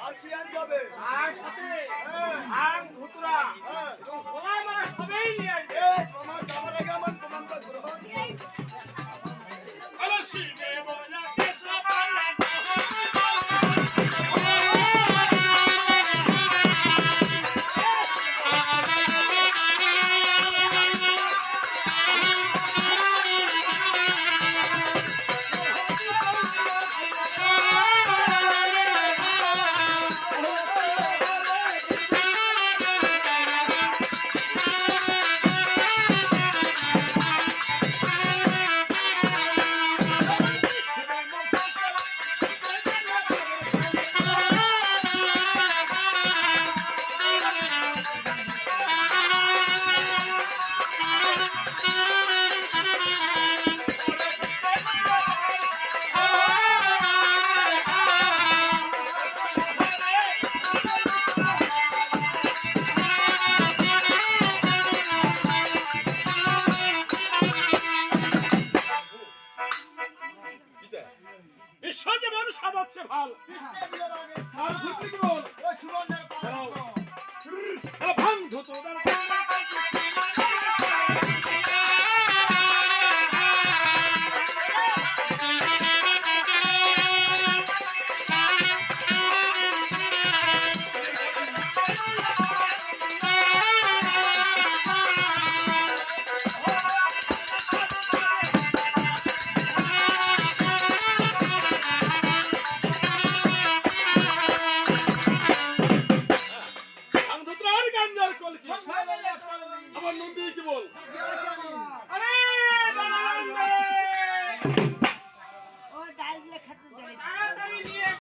আর কি আনতে হবে? আর সাথে আম ধুতুরা এবং খোলা মাছ সবই নিয়ে আসবে। আমার যাওয়ার আগে আমার প্রমাণটা গ্রহণ শিবে বলা কৃষ্ণ বলা ঈশ্বর যে মানুষ সাজাচ্ছে ভাল আর ঘুরতে কি বল সুরঞ্জার ভাঙ ধুতো